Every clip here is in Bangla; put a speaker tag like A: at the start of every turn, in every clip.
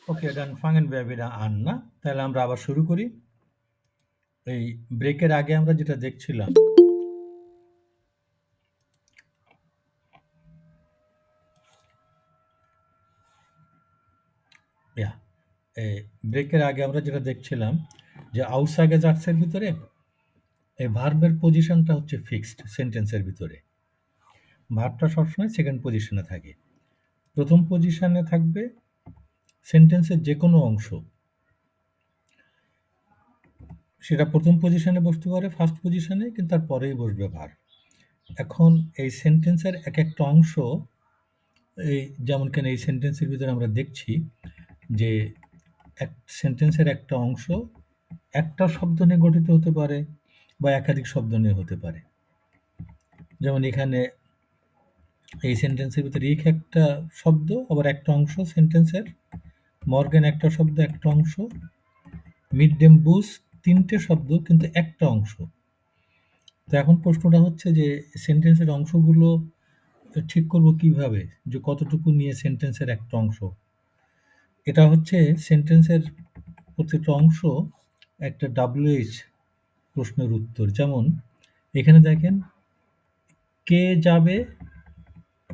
A: Okay, dann fangen wir wieder an, না? তাহলে আমরা আবার শুরু করি। এই ব্রেকের আগে আমরা যেটা দেখছিলাম ইয়া ব্রেকের আগে আমরা যেটা দেখছিলাম যে আউটসাইডার এর ভিতরে এই ভার্বের পজিশনটা হচ্ছে ফিক্সড সেন্টেন্সের ভিতরে। ভার্বটা সবসময় সেকেন্ড পজিশনে থাকে। প্রথম পজিশনে থাকবে সেন্টেন্সের যে কোনো অংশ। সেটা প্রথম পজিশনে বসতে পারে, ফার্স্ট পজিশনে, কিন্তু তার পরেই বসবে ভার্ব। এখন এই সেন্টেন্সের এক-একটা অংশ এই যেমন কেন এই সেন্টেন্সের ভিতরে আমরা দেখছি যে সেন্টেন্সের একটা অংশ একটা শব্দ নিয়ে গঠিত হতে পারে বা একাধিক শব্দ নিয়ে হতে পারে। যেমন এখানে এই সেন্টেন্সের ভিতরে ইক একটা শব্দ, আবার একটা অংশ সেন্টেন্সের, মর্গেন একটা শব্দ একটা অংশ, মিড-ডেম বুস ৩ টে শব্দ কিন্তু একটা অংশ। তো এখন প্রশ্নটা হচ্ছে যে সেন্টেন্সের অংশগুলো ঠিক করব কিভাবে? যে কতটুকু নিয়ে সেন্টেন্সের একটা অংশ? এটা হচ্ছে সেন্টেন্সের প্রত্যেকটা অংশ একটা WH প্রশ্নের উত্তর। যেমন এখানে দেখেন, কে যাবে?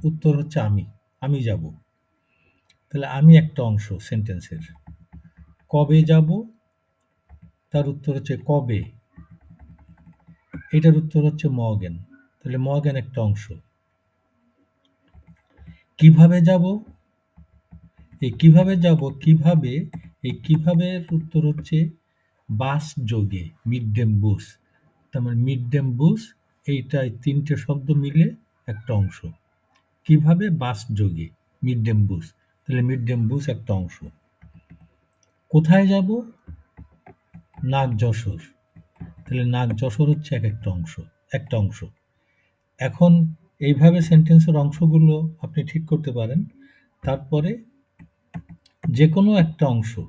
A: উত্তর হচ্ছে আমি। আমি যাব। তাহলে আমি একটা অংশ সেন্টেন্সের। কবে যাব? তার উত্তর হচ্ছে কবে। এটার উত্তর হচ্ছে মর্গেন। তাহলে মর্গেন একটা অংশ। কিভাবে যাব? এই কিভাবে যাব, কিভাবে, এই কিভাবের উত্তর হচ্ছে বাস যোগে মিড-ডেম বুস। তার মানে মিড-ডেম বুস এইটাই ৩ টে শব্দ মিলে একটা অংশ। কিভাবে বাস যোগে মিড-ডেম বুস। তাহলে মিড-ডেম বুস একটা অংশ। কোথায় যাব? নাগ-যশোর। তাহলে নাগ-যশোর হচ্ছে একটা অংশ, একটা অংশ। এখন এইভাবে সেন্টেন্সের অংশগুলো আপনি ঠিক করতে পারেন। তারপরে যেকোনো একটা অংশ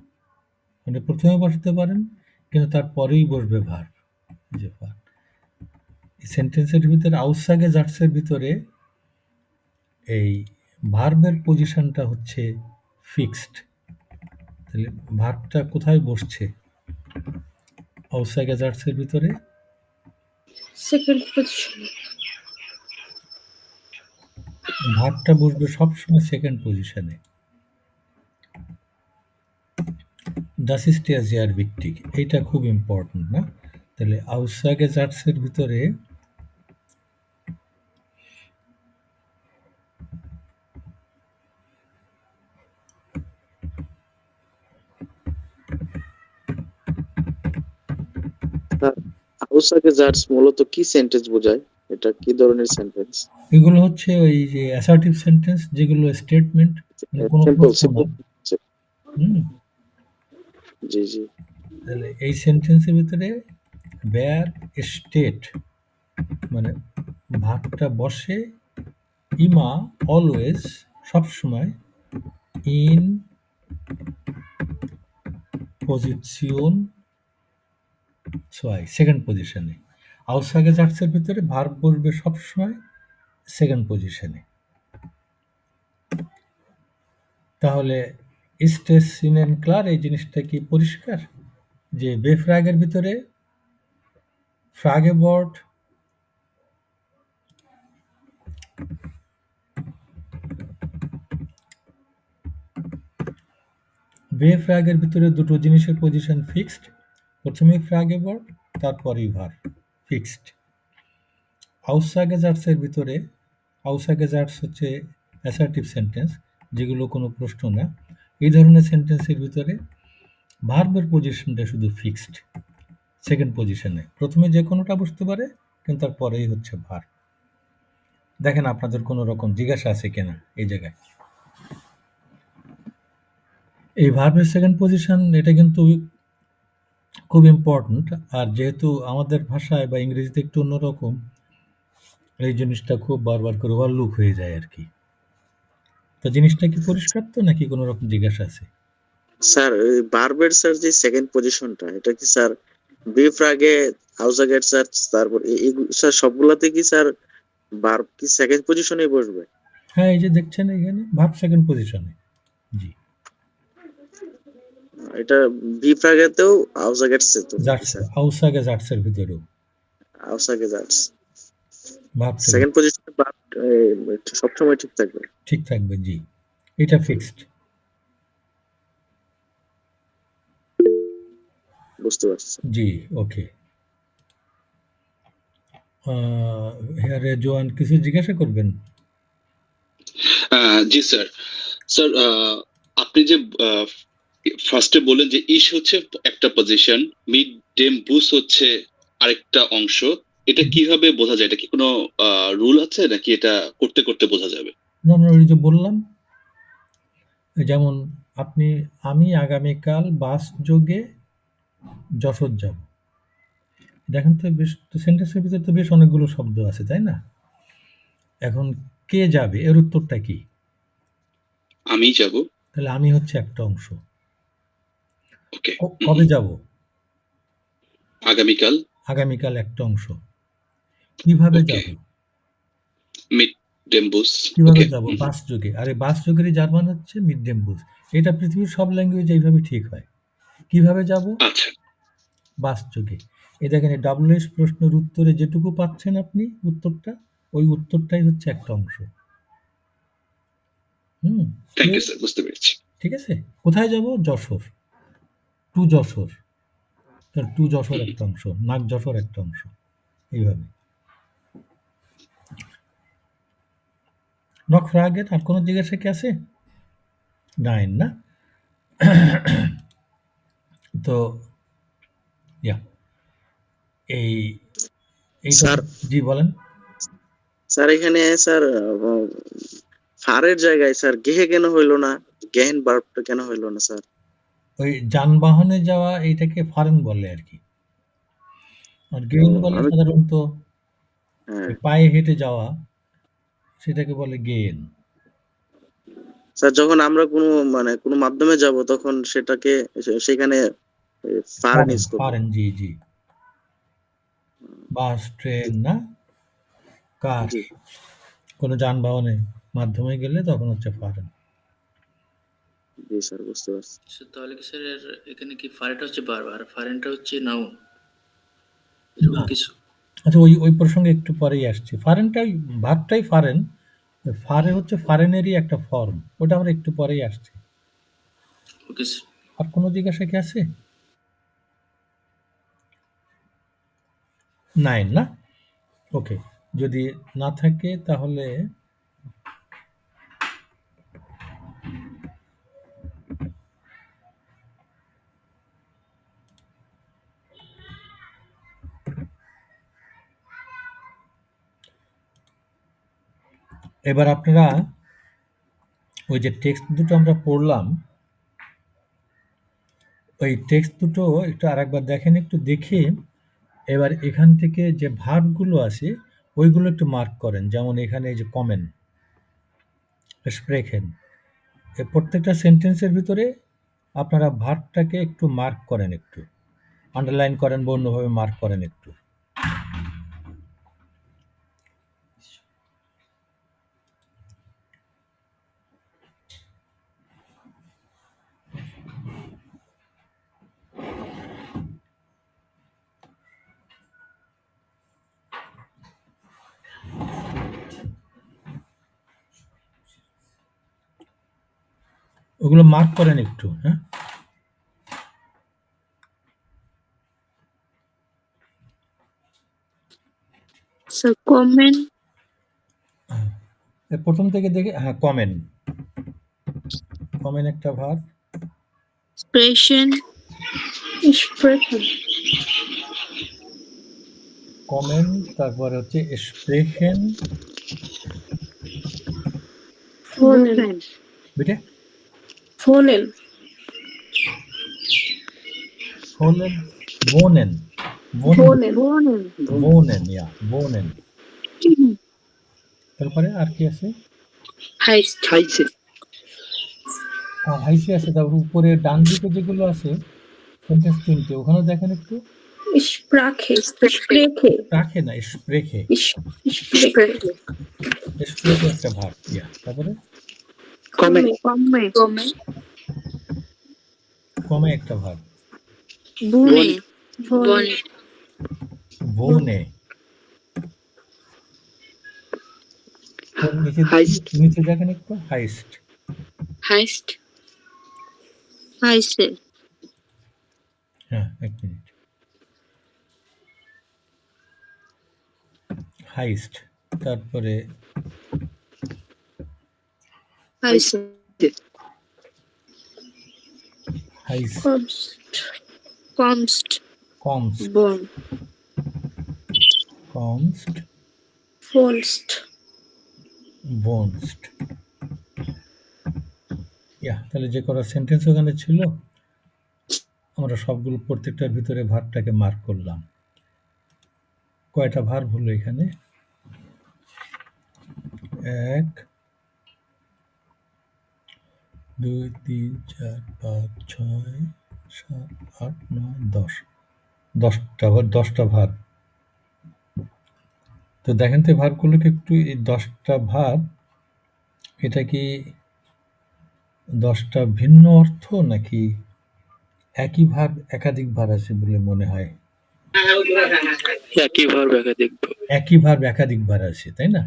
A: মানে প্রথমে বসাতে পারেন, কিন্তু তার পরেই বসবে ভার্ব। যে ভার্ব সেন্টেন্সের ভিতরে আউটসাইডার ভিতরে এই ভার্বের পজিশনটা হচ্ছে ফিক্সড। তাহলে ভার্বটা কোথায় বসছে আউটসাইডার ভিতরে?
B: Second position.
A: ভার্বটা বসবে সবসময় সেকেন্ড পজিশনে। Das ist ja sehr wichtig. এইটা খুব ইম্পর্টেন্ট, না? তাহলে আউটসাইডার ভিতরে
C: স্যার, আউটসাইডার্স মূলত কি সেন্টেন্স বোঝায়? এটা কি ধরনের সেন্টেন্স?
A: এগুলো হচ্ছে ওই যে অ্যাসার্টিভ সেন্টেন্স, যেগুলো স্টেটমেন্ট, মানে কোনো
C: সিম্পল
A: প্রশ্ন না।
C: সিম্পল।
A: হুম।
C: জি জি।
A: তাহলে এই সেন্টেন্সের ভিতরে বেয়ার স্টেট মানে ভার্বটা বসে ইমা অলওয়েজ সবসময় ইন পজিশন ছয় সেকেন্ড পজিশনে। আউটসাইডার ভিতরে ভার্ব বসবে সবসময় সেকেন্ড পজিশনে। তাহলে স্টেস সিনেন ক্লার, এই জিনিসটা কি পরিষ্কার যে বেফ্রাগের ভিতরে ফ্রাগেবর্ড বেফ্রাগের ভিতরে দুটো জিনিসের পজিশন ফিক্সড। প্রথমেই ফ্রাগেবর্ড, তারপরেই ভার্ব ফিক্সড। আউটসাইডার্সের ভিতরে আউটসাইডার্স হচ্ছে অ্যাসার্টিভ সেন্টেন্স, যেগুলো কোনো প্রশ্ন না। এই ধরনের সেন্টেন্সের ভিতরে ভার্বের পজিশনটা শুধু ফিক্সড সেকেন্ড পজিশনে। প্রথমে যে কোনোটা বসতে পারে, কিন্তু তারপরেই হচ্ছে ভার্ব। দেখেন আপনাদের কোনো রকম জিজ্ঞাসা আছে কিনা এই জায়গায়। এই ভার্বের সেকেন্ড পজিশন এটা কিন্তু খুব ইম্পর্টেন্ট। আর যেহেতু আমাদের ভাষায় বা ইংরেজিতে একটু অন্যরকম, এই জিনিসটা খুব বারবার করে ওভারলুক হয়ে যায় আর কি। তো জিনিসটা কি পরিষ্কার তো, নাকি কোনো রকম জিজ্ঞাসা আছে?
C: স্যার, ওই ভার্বের স্যার যে সেকেন্ড পজিশনটা, এটা কি স্যার বিফ আগে আউটসাইডার স্যার, তারপর স্যার সবগুলাতে কি স্যার ভার্ব কি সেকেন্ড পজিশনে বসবে?
A: হ্যাঁ, এই যে দেখছেন এখানে ভার্ব সেকেন্ড পজিশনে। জি,
C: এটা বি ফ্রাগেতেও আউসাগেটসে তো নাকি
A: জাটস,
C: স্যার?
A: আউসাগে জাটসের ভিতরেও
C: আউসাগে জাটস
A: ভার্ব সেকেন্ড
C: সেকেন্ড পজিশনে ভার্ব সবসময় ঠিক থাকবে।
A: ঠিক থাকবে। জি, এটা ফিক্সড।
C: বুঝতে পারছি।
A: জি, ওকে। হেয়ারে জোয়ান কিছু জিজ্ঞাসা করবেন?
D: জি স্যার। স্যার, আপনি যে ফার্স্টে বললেন যে ইস হচ্ছে একটা পজিশন, মিড ডেম বুস হচ্ছে আরেকটা অংশ। এটা কিভাবে বোঝা যায়? এটা কি কোনো রুল আছে নাকি এটা করতে করতে বোঝা যাবে?
A: না, না, ওই যে বললাম, যেমন আমি আগামীকাল বাস যোগে যশোর যাব। দেখেন তো বেশ, সেন্টেন্সের ভিতরে তো বেশ অনেকগুলো শব্দ আছে, তাই না? এখন কে যাবে এর উত্তরটা কি?
D: আমি যাব।
A: তাহলে আমি হচ্ছে একটা অংশ।
D: ওকে।
A: কবে যাব?
D: আগামীকাল।
A: আগামীকাল একটা অংশ। কিভাবে
D: ওকে।
A: যাব?
D: মিড ডেম বুস।
A: কিভাবে
D: ওকে।
A: যাব? বাস যোগে। আর এই বাস যোগেরই জার্মান হচ্ছে মিড ডেম বুস। এটা পৃথিবীর সব ল্যাঙ্গুয়েজ এইভাবে ঠিক হয়। কিভাবে যাব?
D: আচ্ছা।
A: বাস যোগে। এই দেখেন, এই WH প্রশ্নের উত্তরে যেটুকু পাচ্ছেন আপনি উত্তরটা, ওই উত্তরটাই হচ্ছে একটা অংশ। হুম।
D: থ্যাংক ইউ স্যার, বুঝতে পেরেছি।
A: ঠিক আছে? কোথায় যাব? যশোর। টু যশোর। তাহলে টু যশোর একটা অংশ, নাক যশোর একটা অংশ। এইভাবে। নখ ফ্রাগের আর কোনো জিজ্ঞাসা কি আছে? নাইন না? তো ইয়া এই এই
C: স্যার
A: জি বলেন।
C: স্যার এখানে স্যার ফারের জায়গায় স্যার গেহে কেন হইলো না? গেহেন ভার্বটা কেন হইলো না স্যার?
A: ওই যানবাহনে যাওয়া এইটাকে ফারেন বলে আর কি। আর গেইন বলে
C: আমি
A: সাধারণত
C: হ্যাঁ
A: ওই পায়ে হেঁটে যাওয়া, সেটাকে বলে গেইন।
C: স্যার, যখন আমরা কোনো মাধ্যমে যাব তখন সেটাকে সেখানে ফারেন
A: ফারেন,
C: ইউজ করবো।
A: ফারেন, জি, জি। বাস, ট্রেন না? কার,
C: জি
A: কোনো যানবাহনের মাধ্যমে গেলে তখন হচ্ছে ফারেন।
C: জি স্যার, বুঝতে পারছি।
E: তাহলে কি স্যার এখানে কি ফারেনটা হচ্ছে ভার্ব আর ফারেনটা হচ্ছে নাউন, এরকম
A: না।
E: কিছু?
A: আচ্ছা, ওই প্রসঙ্গে একটু পরেই আসছি। ফারেনটাই, ভার্বটাই ফারেন। ফারে হচ্ছে ফারেনেরই একটা ফর্ম। ওটা আমরা একটু পরেই আসছি।
E: Okay sir.
A: আর কোনো জিজ্ঞাসা কি আছে? নাইন না? ওকে। যদি না থাকে তাহলে এবার আপনারা ওই যে টেক্সট দুটো আমরা পড়লাম, ওই টেক্সট দুটো একটু আরেকবার দেখেন, একটু দেখে এবার এখান থেকে যে ভার্বগুলো আছে ওইগুলো একটু মার্ক করেন। যেমন এখানে এই যে কমেন, স্প্রেখেন, এই প্রত্যেকটা সেন্টেন্সের ভিতরে আপনারা ভার্বটাকে একটু মার্ক করেন, একটু আন্ডারলাইন করেন বা অন্যভাবে মার্ক করেন একটু। ওগুলো মার্ক করেন একটু, হ্যাঁ?
B: স্যার কমেন্ট,
A: প্রথম থেকে দেখে, হ্যাঁ, কমেন, কমেন একটা ভার্ব।
B: এক্সপ্রেশন, এক্সপ্রেশন,
A: কমেন, তারপরে হচ্ছে স্প্রেখেন।
B: ফোনেন,
A: বেটে
B: ফোনেন,
A: ফোনেন, বোনেন,
B: ফোনেন,
A: বোনেন, ইয়া বোনেন। তারপরে আর কি আছে?
B: হাইস্ট,
C: খাইছে।
A: হাইসে আছে। তারপর উপরে ডান দিকে যেগুলো আছে সেন্টেন্স তিনটে, ওখানে দেখেন একটু।
B: Sprache. Spreche.
A: রাখে না, স্প্রেখে।
B: Spreche.
A: স্প্রেখে একটা ভার্ব। ইয়া, তারপরে
B: Komme.
A: কমে একটা ভার্ব।
B: Wohne.
A: বোনে।
F: Heißt.
A: নিচে দেখেন একটু, হাইস্ট।
G: Heiße.
A: হ্যাঁ, এক মিনিট। হাইস্ট, তারপরে
G: Heiße.
A: হাইস্ট,
G: Kommst.
A: কমস্ট,
G: Born.
A: কমস্ট,
B: Wohnst.
A: বোনস্ট। ইয়া, তাহলে যে কটা সেন্টেন্স ওখানে ছিল আমরা সবগুলো প্রত্যেকটার ভিতরে ভার্বটাকে মার্ক করলাম। কয়টা ভার্ব হলো এখানে? 1 2 3 4 5 6 7 8 9 10 10টা ভার্ব। তো দেখেন তো ভার্বগুলোকে একটু, এই 10টা ভার্ব এটা কি 10টা ভিন্ন অর্থ নাকি একই ভার্ব একাধিক ভার্ব আছে বলে মনে হয়?
E: একই ভার্ব একাধিক ভার্ব।
A: একই ভার্ব একাধিক ভার্ব আছে, তাই না?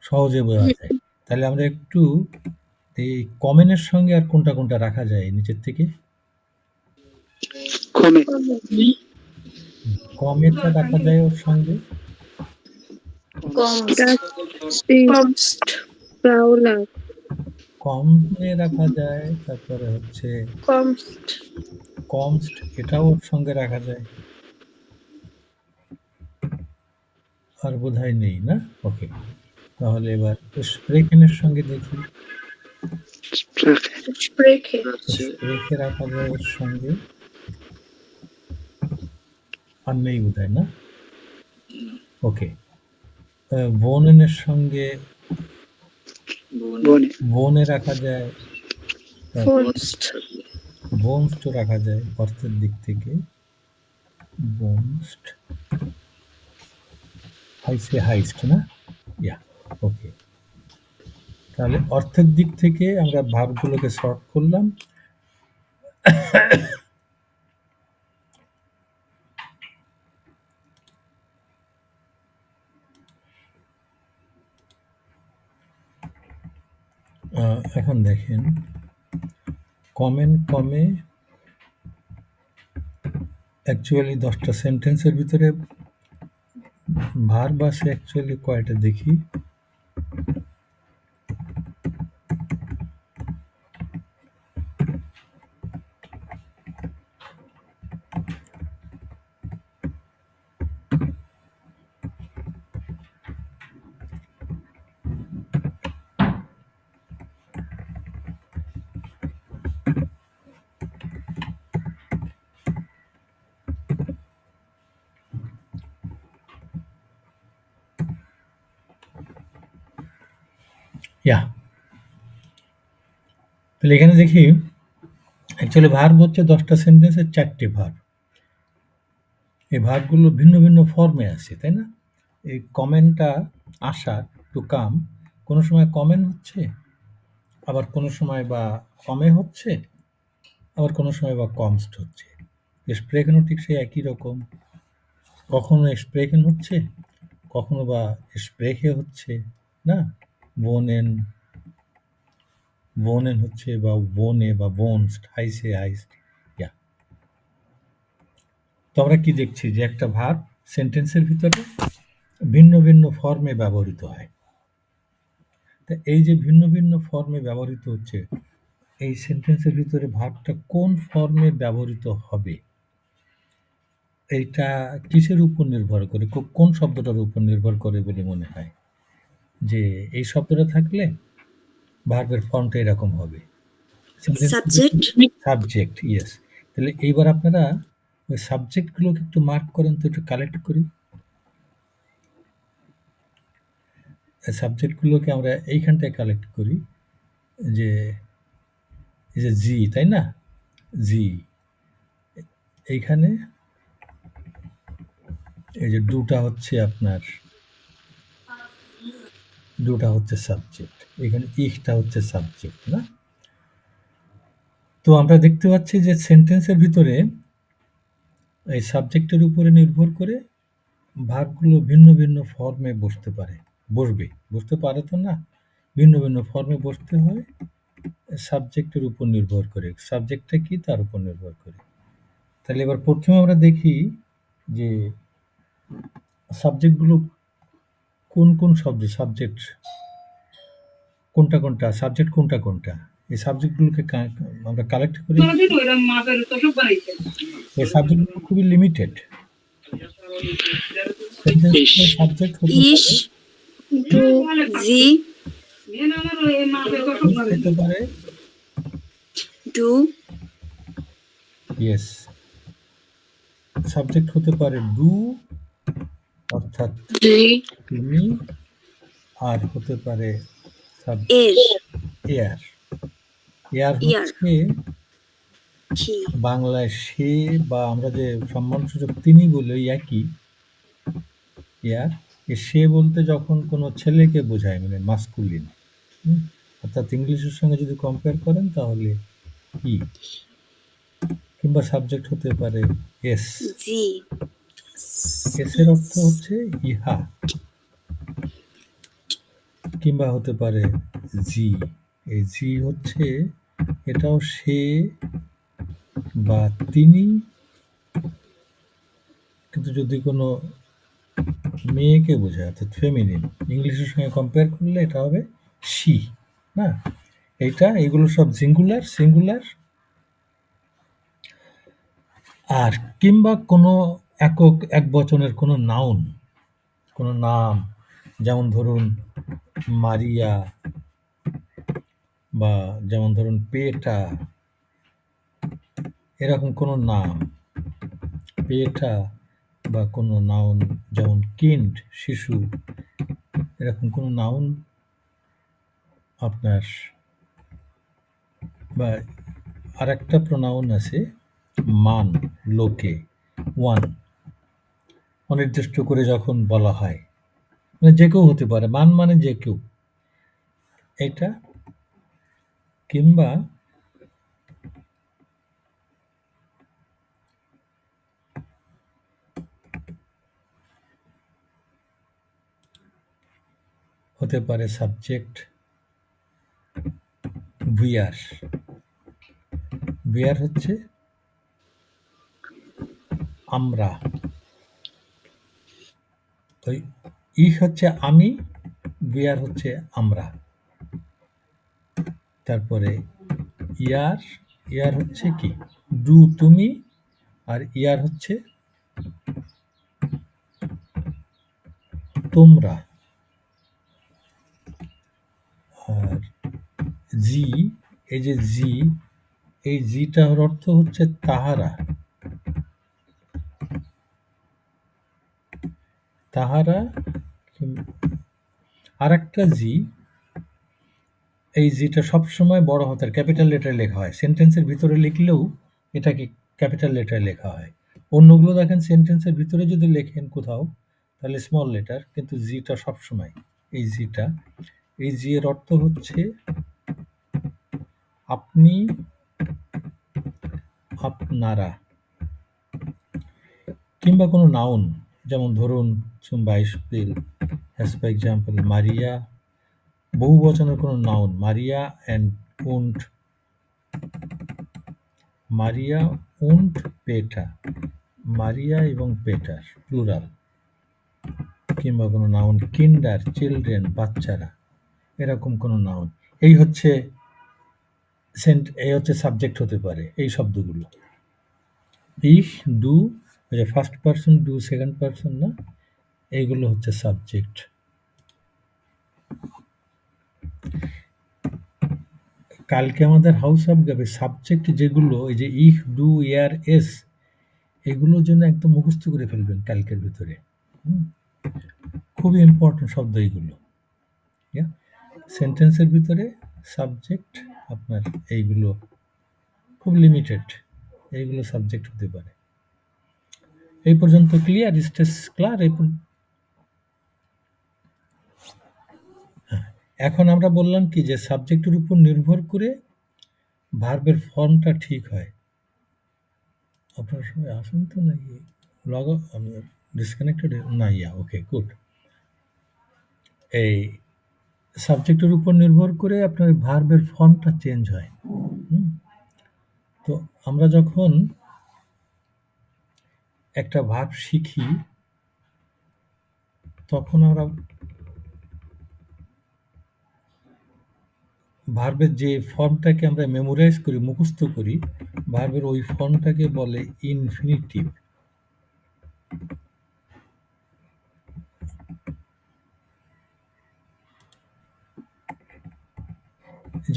A: সহজে বোঝা যায়। তাহলে আমরা একটু এই কমেনের সঙ্গে আর কোনটা কোনটা রাখা যায় নিচের থেকে?
F: Komme.
A: কমেটা রাখা যায় ওর সঙ্গে,
B: Kommst.
G: Paula.
A: কমে রাখা যায়, তারপরে হচ্ছে
B: Kommst.
A: কমস্ট, এটাও ওর সঙ্গে রাখা যায়। আর বোধহয় নেই, না? ওকে, তাহলে এবার স্প্রেকেনের সঙ্গে দেখি।
F: Sprache.
B: Spreche.
A: স্প্রেকে রাখা যায় ওর সঙ্গে, আর নেই বোধহয়, না? ওকে, বোনেনের সঙ্গে
F: Wohne.
A: বোনে রাখা যায়,
B: Wohnst.
A: বোনস্ট রাখা যায় অর্থের দিক থেকে, বোনস্ট, হাইস্ট, না? ইয়া, ওকে, তাহলে অর্থের দিক থেকে আমরা ভার্বগুলোকে সর্ট করলাম। এখন দেখেন, কমে অ্যাকচুয়ালি 10টা সেন্টেন্সের ভিতরে ভার্ব আছে অ্যাকচুয়ালি কয়টা দেখি। ইয়া, তাহলে এখানে দেখি অ্যাকচুয়ালি ভার্ব হচ্ছে 10টা সেন্টেন্সের 4টে ভার্ব। এই ভার্বগুলো ভিন্ন ভিন্ন ফর্মে আছে, তাই না? এই কমেনটা আসা, টু কাম, কোনো সময় কমেন হচ্ছে, আবার কোনো সময় বা কমে হচ্ছে, আবার কোনো সময় বা কমস্ট হচ্ছে। স্প্রেকেনও ঠিক সেই একই রকম, কখনো স্প্রেকেন হচ্ছে, কখনো বা স্প্রেকে হচ্ছে, না? বোনেন হচ্ছে, বা বোনে বা বোনস্ট, হাইস্ট। ইয়া, তো আমরা কি দেখছি যে একটা ভার্ব সেন্টেন্সের ভিতরে ভিন্ন ভিন্ন ফর্মে ব্যবহৃত হয়। তা এই যে ভিন্ন ভিন্ন ফর্মে ব্যবহৃত হচ্ছে, এই সেন্টেন্সের ভিতরে ভার্বটা কোন ফর্মে ব্যবহৃত হবে এইটা কিসের উপর নির্ভর করে, কোন শব্দটার উপর নির্ভর করে বলে মনে হয়? যে এই শব্দটা থাকলে ভার্বের ফর্মটা এরকম হবে। Subject, yes. তাহলে এইবার আপনারা ওই সাবজেক্টগুলোকে একটু মার্ক করেন তো, একটু কালেক্ট করি। সাবজেক্টগুলোকে আমরা এইখানটায় কালেক্ট করি, যে এই যে জি, তাই না? জি, এইখানে এই যে ডুটা হচ্ছে আপনার সাবজেক্ট, এখানে ইখটা হচ্ছে সাবজেক্ট, না? তো আমরা দেখতে পাচ্ছি যে সেন্টেন্সের ভিতরে এই সাবজেক্টের উপরে নির্ভর করে ভার্বগুলো ভিন্ন ভিন্ন ফর্মে বসতে পারে তো না, ভিন্ন ভিন্ন ফর্মে বসতে হয় সাবজেক্টের উপর নির্ভর করে। সাবজেক্টটা কি তার উপর নির্ভর করে। তাহলে এবার প্রথমে আমরা দেখি যে সাবজেক্টগুলো কোন কোন সাবজেক্ট কোনটা সাবজেক্ট কোনটা এই সাবজেক্টগুলোকে আমরা কালেক্ট করি। এই সাবজেক্টগুলো খুবই লিমিটেড। সাবজেক্ট হতে
G: Ich, du, sie,
A: পারে
G: du,
A: ইয়েস, সাবজেক্ট হতে পারে ডু অর্থাৎ
G: sie,
A: তুমি, আর হতে পারে
G: er,
A: এয়ার। এয়ার
G: ihr,
A: হচ্ছে
G: he,
A: বাংলায় সে, বা আমরা যে সম্মানসূচক তিনি বলি ওই একই এয়ার। সে বলতে যখন কোনো ছেলেকে বোঝায়, মানে মাস্কুলিন, অর্থাৎ ইংলিশের সঙ্গে যদি কম্পেয়ার করেন তাহলে ই। কিংবা সাবজেক্ট হতে পারে এস,
G: sie,
A: এসের অর্থ হচ্ছে ইহা। কিংবা হতে পারে জি, এই জি হচ্ছে এটাও সে বা তিনি, কিন্তু যদি কোনো মেয়েকে বোঝায় অর্থাৎ ফেমিনিন, ইংলিশের সঙ্গে কম্পেয়ার করলে এটা হবে শি, না? এগুলো সব সিঙ্গুলার। আর কিংবা কোনো এক বচনের কোনো নাউন, কোনো নাম, যেমন ধরুন মারিয়া, বা যেমন ধরুন পেটা, এরকম কোনো নাম, পেটা, বা কোনো নাউন যেমন কিন্ড, শিশু, এরকম কোনো নাউন আপনার, বা আর একটা প্রোনাউন আছে মান, লোকে, ওয়ান, অনির্দিষ্ট করে যখন বলা হয়, মানে যে কেউ হতে পারে, মান মানে যে কেউ, এটা। কিংবা হতে পারে সাবজেক্ট ভিআর। ভিআর হচ্ছে আমরা, ওই ই হচ্ছে আমি, ভিআর হচ্ছে আমরা। তারপরে ইয়ার হচ্ছে কি ডু তুমি, আর ইয়ার হচ্ছে তোমরা। আর জি, এই যে জি, এই জিটার অর্থ হচ্ছে তাহারা। আর একটা জি, এই জিটা সবসময় বড় হাতের ক্যাপিটাল লেটারে লেখা হয়। সেন্টেন্সের ভিতরে লিখলেও এটাকে ক্যাপিটাল লেটারে লেখা হয়। অন্যগুলো দেখেন সেন্টেন্সের ভিতরে যদি লেখেন কোথাও তাহলে স্মল লেটার, কিন্তু জিটা সবসময়, এই জি এর অর্থ হচ্ছে আপনি, আপনারা। কিংবা কোনো নাউন, যেমন ধরুন zum Beispiel, as for example, মারিয়া, বহু বচনের কোনো নাউন, মারিয়া und পেটা, মারিয়া এবং পেটার প্লুরাল। কিংবা কোনো নাউন কিন্ডার, চিলড্রেন, বাচ্চারা, এরকম কোনো নাউন। এই হচ্ছে সাবজেক্ট হতে পারে এই শব্দগুলো। If, do, first person, do second person, না? এইগুলো হচ্ছে সাবজেক্ট। কালকে আমাদের হাউস অফ গাবে সাবজেক্ট যেগুলো, এই যে ইফ, ডু, ইয়ার, এস, এগুলোর জন্য একদম মুখস্থ করে ফেলবেন কালকের ভিতরে। খুবই ইম্পর্টেন্ট শব্দ এইগুলো। সেন্টেন্সের ভিতরে সাবজেক্ট আপনার এইগুলো খুব লিমিটেড, এইগুলো সাবজেক্ট হতে পারে। এই পর্যন্ত ক্লিয়ার? Stage clear? এখন আমরা বললাম কি যে সাবজেক্টের উপর নির্ভর করে ভার্বের ফর্মটা ঠিক হয়। আপনার সবাই আসেন তো নাকি লগ ডিসকানেক্টেড না? Okay good. এই সাবজেক্টের উপর নির্ভর করে আপনার ভার্বের ফর্মটা চেঞ্জ হয়। তো আমরা যখন একটা ভার্ব শিখি তখন আমরা ভার্বের যে ফর্মটাকে আমরা মেমোরাইজ করি, মুখস্থ করি, ভার্বের ওই ফর্মটাকে বলে ইনফিনিটিভ।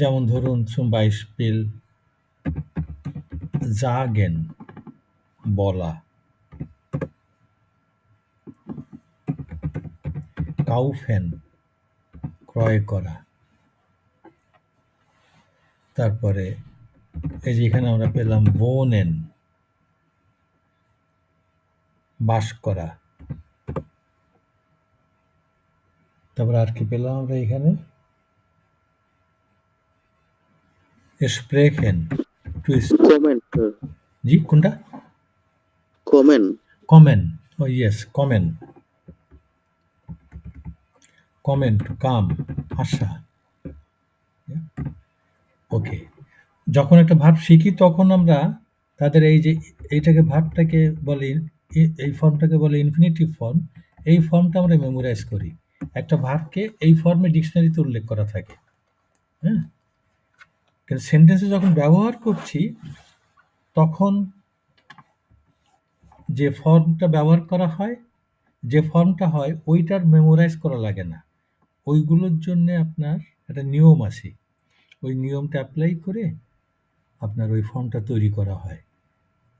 A: যেমন ধরুন zum Beispiel sagen, বলা, kaufen, ক্রয় করা। তারপরে এই যে এখানে আমরা পেলাম wohnen, বাস করা। তারপরে আর কি পেলাম আমরা এখানে? sprechen,
C: কমেন্ট
A: জি কোনটা?
C: কমেন
A: কমেন, ও ইয়েস কমেন, কমেন টু কাম, আসা। ওকে, যখন একটা ভার্ব শিখি তখন আমরা তাদের এই যে এইটাকে ভার্বটাকে বলে, এই ফর্মটাকে বলে ইনফিনিটিভ ফর্ম। এই ফর্মটা আমরা মেমোরাইজ করি। একটা ভার্বকে এই ফর্মে ডিকশনারিতে উল্লেখ করা থাকে। হ্যাঁ, কিন্তু সেন্টেন্সে যখন ব্যবহার করছি তখন যে ফর্মটা ব্যবহার করা হয়, যে ফর্মটা হয় ওইটার মেমোরাইজ করা লাগে না। ওইগুলোর জন্যে আপনার একটা নিয়ম আছে, ওই নিয়মটা অ্যাপ্লাই করে আপনার ওই ফর্মটা তৈরি করা হয়।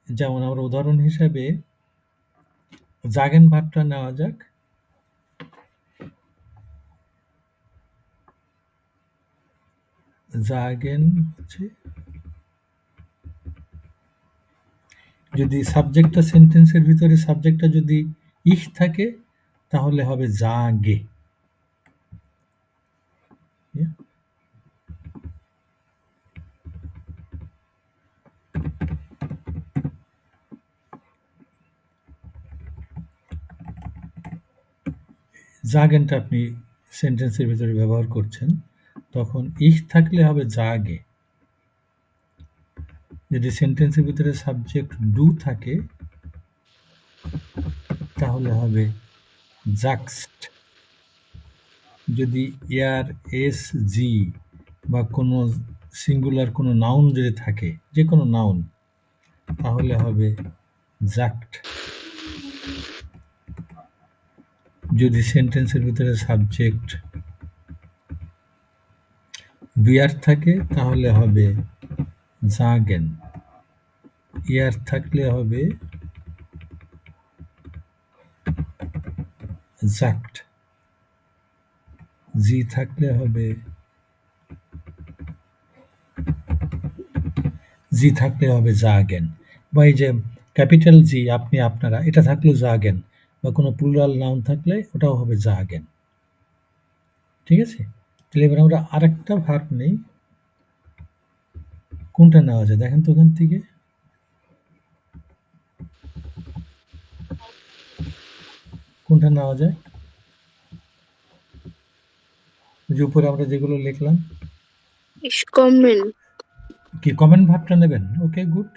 A: যেমন আমরা উদাহরণ হিসাবে জাগেন ভার্বটা নেওয়া যাক। জাগেন হচ্ছে, যদি সাবজেক্টটা সেন্টেন্সের ভিতরে সাবজেক্টটা যদি ইহ থাকে তাহলে হবে জাগে। জাগেনটা আপনি সেন্টেন্সের ভিতরে ব্যবহার করছেন, তখন ইহ থাকলে হবে জাগে। যদি সেন্টেন্সের ভিতরে সাবজেক্ট ডু থাকে তাহলে হবে জাক্সট। যদি ইয়ার এস জি বা কোনো সিঙ্গুলার কোনো নাউন যদি থাকে, যে কোনো নাউন, তাহলে হবে জাক্ট। যদি সেন্টেন্সের ভিতরে সাবজেক্ট বিয়ার থাকে তাহলে হবে জাগেন। ইয়ার থাকলে হবে জাক্ট। জি থাকলে হবে জাগেন। বা এই যে ক্যাপিটাল জি, আপনি, আপনারা, এটা থাকলেও জাগেন, বা কোনো প্লুরাল নাউন থাকলে ওটাও হবে জাগেন। ঠিক আছে? তাহলে এবার আমরা আরেকটা ভার্ব নেই। কোনটা নেওয়া যায় দেখেন তো ওখান থেকে। কোনটা নেওয়া যায়? যে উপরে আমরা যেগুলো লিখলাম,
B: Ich kommen.
A: কি কমেন্ট ভার্বটা নেবেন? Okay good.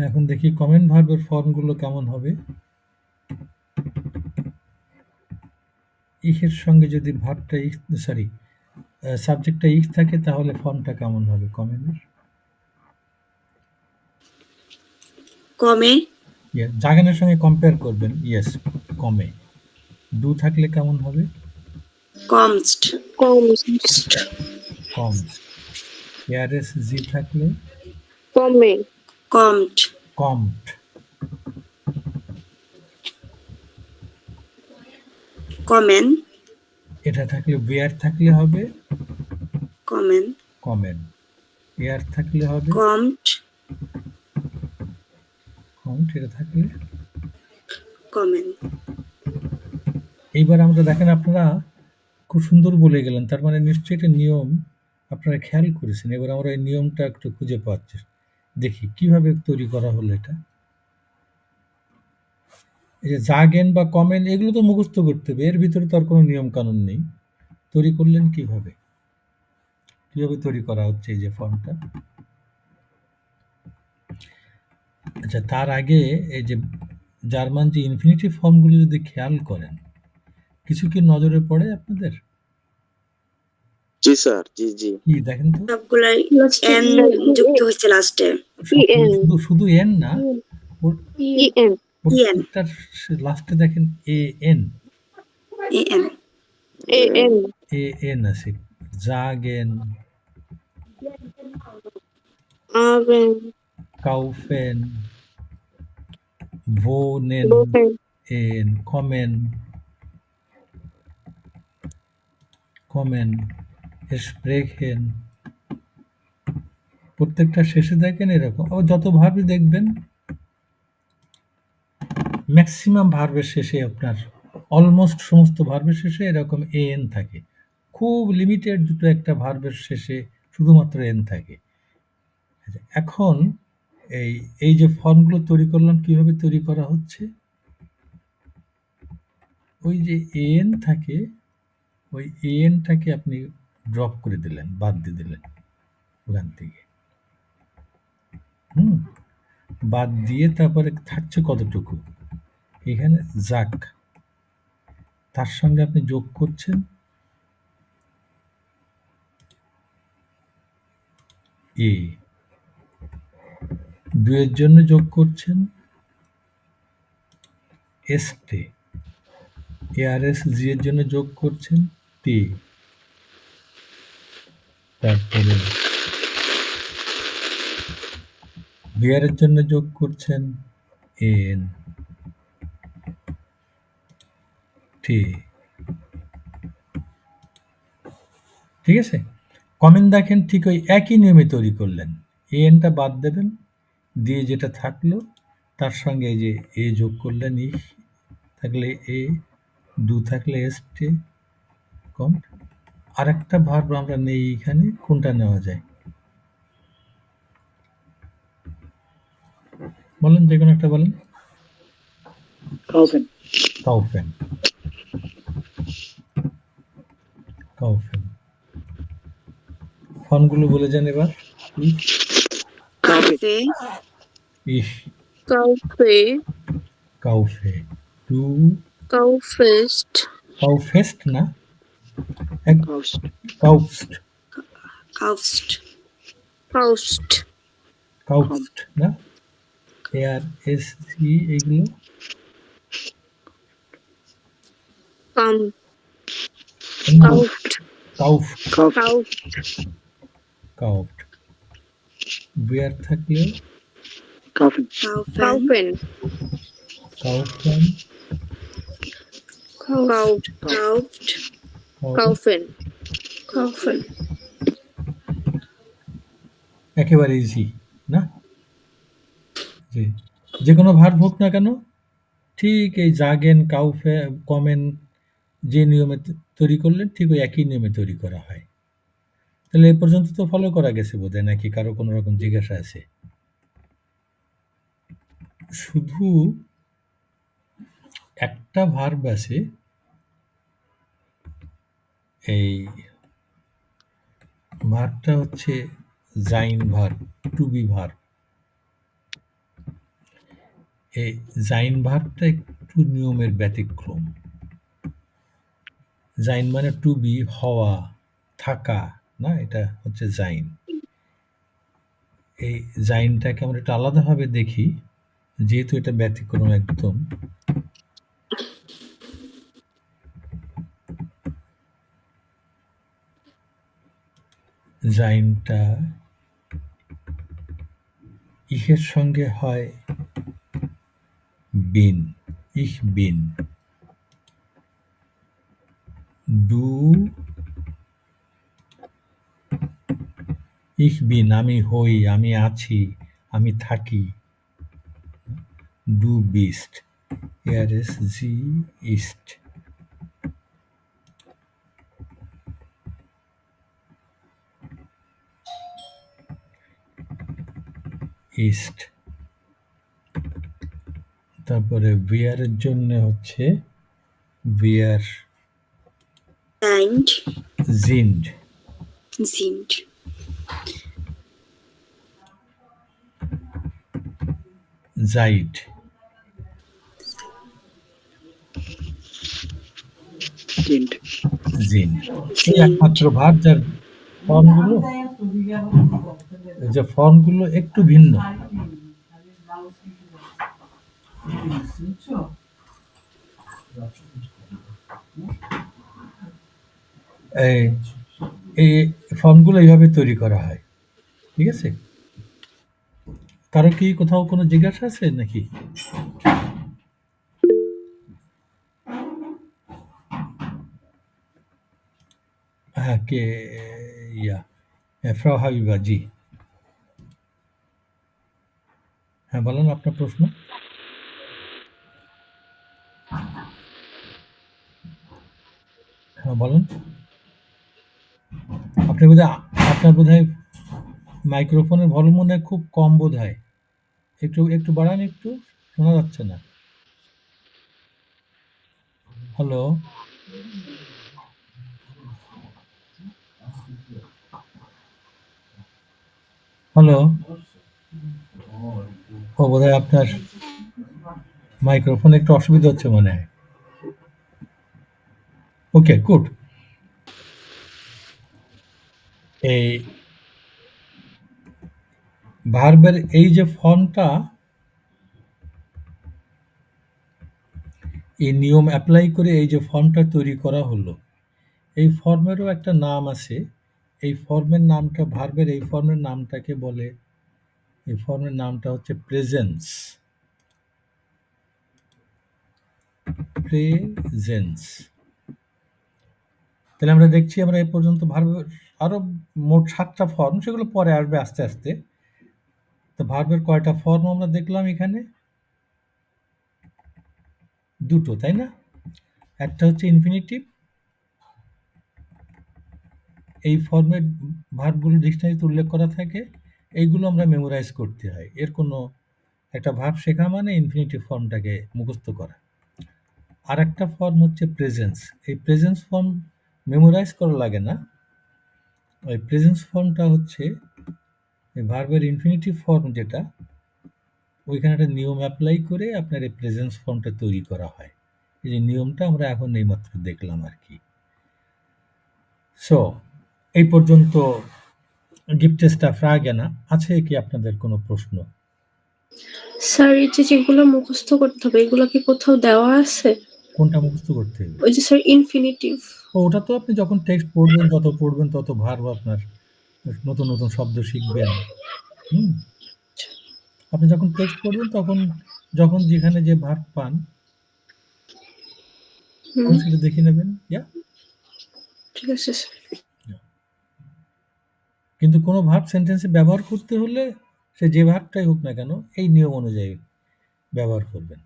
A: এখন দেখি কমেন্ট ভার্বের ফর্মগুলো কেমন হবে। ইখের সঙ্গে যদি ভার্বটা সাবজেক্টটা ইখ থাকে তাহলে ফর্মটা কেমন হবে কমেন্টের?
G: কমে,
A: জাগেনের সঙ্গে কম্পেয়ার করবেন। ইয়েস, কমে। ডু থাকলে কেমন হবে?
G: কমস্ট,
B: Kommst.
A: কম। এআরএস জি থাকলে
B: Komme.
G: Commode,
A: commode.
G: কমেন,
A: এটা থাকলে বিয়ার থাকলে হবে
G: কমেন,
A: কমেন। এয়ার থাকলে হবে
G: কমট,
A: এটা থাকলে
G: কমেন,
A: এইবার আমরা দেখেন আপনারা খুব সুন্দর বলে গেলেন, তার মানে নিশ্চয়ই এটা নিয়ম আপনারা খেয়াল করেছেন। এবার আমরা এই নিয়মটা একটু খুঁজে পাচ্ছি, দেখি কিভাবে তৈরি করা হলো এটা। এই যে জাগেন বা কমেন এগুলো তো মুখস্থ করতে হবে, এর ভিতরে তো আর কোনো নিয়ম কানুন নেই। তৈরি করলেন কিভাবে, কিভাবে তৈরি করা হচ্ছে এই যে ফর্মটা। আচ্ছা, তার আগে এই যে জার্মান যে ইনফিনিটিভ ফর্মগুলো যদি খেয়াল করেন, কিছু কি নজরে পড়ে আপনাদের?
C: জি স্যার, জি জি।
A: কি দেখেন তো,
G: সবগুলাই
B: Last
G: এন যুক্ত হয়েছে লাস্টে।
B: EN
A: শুধু শুধু এন না, ওর
B: EN
A: প্রত্যেকটার লাস্টে দেখেন A N,
G: N,
B: AN
A: A N আছে। জাগেন,
B: Aven
A: কাউফেন, ভোনেন,
B: Bofen
A: এন, কমেন, কমেন, স্প্রেখেন, প্রত্যেকটা শেষে দেখেন এরকম। আবার যত ভার্বই দেখবেন ম্যাক্সিমাম ভার্বের শেষে আপনার অলমোস্ট সমস্ত ভার্বের শেষে এরকম এন থাকে। খুব লিমিটেড দুটো একটা ভার্বের শেষে শুধুমাত্র এন থাকে। আচ্ছা, এখন এই এই যে ফর্মগুলো তৈরি করলাম, কিভাবে তৈরি করা হচ্ছে, ওই যে এন থাকে, ওই এনটাকে আপনি ড্রপ করে দিলেন, বাদ দিয়ে দিলেন ওখান থেকে। বাদ দিয়ে তারপরে থাকছে কতটুকু, এখানে যাক, তার সঙ্গে আপনি যোগ করছেন এ, দুয়ের জন্য যোগ করছেন এসটে, এআরএস জি এর জন্য যোগ করছেন তে, তারপরে বিআর এর জন্য যোগ করছেন এন টে। ঠিক আছে, কমেন্ট দেখেন ঠিক ওই একই নিয়মে তৈরি করলেন। এনটা বাদ দেবেন, দিয়ে যেটা থাকলো তার সঙ্গে এই যে এ যোগ করলেন, ই থাকলে এ, দু থাকলে এসটে, কম। আর একটা ভার্ব আমরা নেই এখানে, কোনটা নেওয়া যায় বলেন, যে কোনো একটা বলেন।
F: Kaufen.
A: কাউফেন, কাউফেন। ফর্মগুলো বলে যান এবার।
G: কাফে,
A: ইস,
B: Kaufe
A: কাউফে, টু,
B: Kaufest
A: কাউফেস্ট না, এক
F: Faust.
A: কাউফস্ট,
G: কাউস্ট,
B: Faust
A: কাউফস্ট না, এআর এস সি এগুলো
B: Kam
A: কাউফ,
B: Kauft
A: কাউফ,
F: Kauft.
B: Kauft
A: কাউফট। বিয়ার থাকলে
F: Kaufen.
G: কাউফেন,
B: Kaufen
A: কাউফেন,
B: Kauft
G: কাউফট,
B: Kaufen Kaufen
A: একেবারে ইজি না, জি। যে কোনো ভার্ব হোক না কেন, ঠিক এই জাগেন, কাউফে, কমেন যে নিয়মে তৈরি করলেন, ঠিক ওই একই নিয়মে তৈরি করা হয়। তাহলে এ পর্যন্ত তো ফলো করা গেছে বোধহয়, নাকি কারো কোনো রকম জিজ্ঞাসা আছে? শুধু একটা ভার্ব আছে, এই ভার্বটা হচ্ছে Zain verb, two be verb. এই জাইন ভার্বটা একটু নিয়মের ব্যতিক্রম। জাইন মানে টু বি, হওয়া, থাকা না, এটা হচ্ছে জাইন। এই জাইনটাকে আমরা একটু আলাদাভাবে দেখি, যেহেতু এটা ব্যতিক্রম একদম। জাইনটা ইহের সঙ্গে হয় বিন, ইহ বিন, ডু ইহ বিন, আমি হই, আমি আছি, আমি থাকি। Do beast, ARSG east. East. তারপরে বিয়ার এর জন্য হচ্ছে বিয়ার
G: Sind.
A: জিন্ড,
G: Sind.
A: জাইড।
F: Sind.
A: জিন্ড। এই একমাত্র ভাব যার ফর্মগুলো, যে ফর্মগুলো একটু ভিন্ন। এই ফর্মগুলো এইভাবে তৈরি করা হয়, ঠিক আছে? কারো কি কোথাও কোনো জিজ্ঞাসা আছে নাকি? হ্যাঁ, কে ফ্রাউ হাবিবা, জি হ্যাঁ, বলেন আপনার প্রশ্ন। হ্যাঁ বলেন। আপনি বোধহয়, আপনার বোধহয় মাইক্রোফোনের ভলিউম মনে হয় খুব কম বোধ হয়। একটু বাড়ান, একটু শোনা যাচ্ছে না। Hello, hello. ও বোধহয় আপনার মাইক্রোফোনে একটু অসুবিধা হচ্ছে মনে হয়। ওকে, গুড। এই ভার্বের এই যে ফর্মটা, এই নিয়ম অ্যাপ্লাই করে এই যে ফর্মটা তৈরি করা হলো, এই ফর্মেরও একটা নাম আছে। এই ফর্মের নামটা, ভার্বের এই ফর্মের নামটাকে বলে, এই ফর্মের নামটা হচ্ছে প্রেজেন্স। প্রেজেন্স। তাহলে আমরা দেখছি, আমরা এই পর্যন্ত ভার্বের আরো মোট 7টা ফর্ম, সেগুলো পরে আসবে আস্তে আস্তে। তো ভার্বের কয়টা ফর্ম আমরা দেখলাম এখানে? 2টো, তাই না? একটা হচ্ছে ইনফিনিটিভ। এই ফর্মের ভার্বগুলো ডিকশনারিতে উল্লেখ করা থাকে, এইগুলো আমরা মেমোরাইজ করতে হয়। এর কোনো একটা ভার্ব শেখা মানে ইনফিনিটিভ ফর্মটাকে মুখস্থ করা। আর একটা ফর্ম হচ্ছে প্রেজেন্স। এই প্রেজেন্স ফর্ম মেমোরাইজ করা লাগে না। ওই প্রেজেন্স ফর্মটা হচ্ছে এই ভার্বের ইনফিনিটিভ ফর্ম, যেটা ওইখানে একটা নিয়ম অ্যাপ্লাই করে আপনার এই প্রেজেন্স ফর্মটা তৈরি করা হয়। এই যে নিয়মটা আমরা এখন এইমাত্র দেখলাম আর কি। সো এই পর্যন্ত gibt es da Fragen? আছে কি আপনাদের কোনো প্রশ্ন?
B: স্যার এই যে যেগুলো মুখস্থ করতে হবে এগুলো কি কোথাও দেওয়া আছে?
A: কোনটা মুখস্থ করতে হবে?
B: ওই যে স্যার ইনফিনিটিভ।
A: ওটা তো আপনি যখন টেক্সট পড়বেন, যত পড়বেন তত ভার্ব আপনার নতুন নতুন শব্দ শিখবেন। আপনি যখন টেক্সট পড়বেন তখন যখন যেখানে যে ভার্ব পান তখন সেটা দেখে নেবেন।
B: ঠিক আছে স্যার।
A: কিন্তু কোনো ভার্ব সেন্টেন্সে ব্যবহার করতে হলে সে যে ভার্বটাই হোক না কেন, এই নিয়ম অনুযায়ী ব্যবহার করবেন।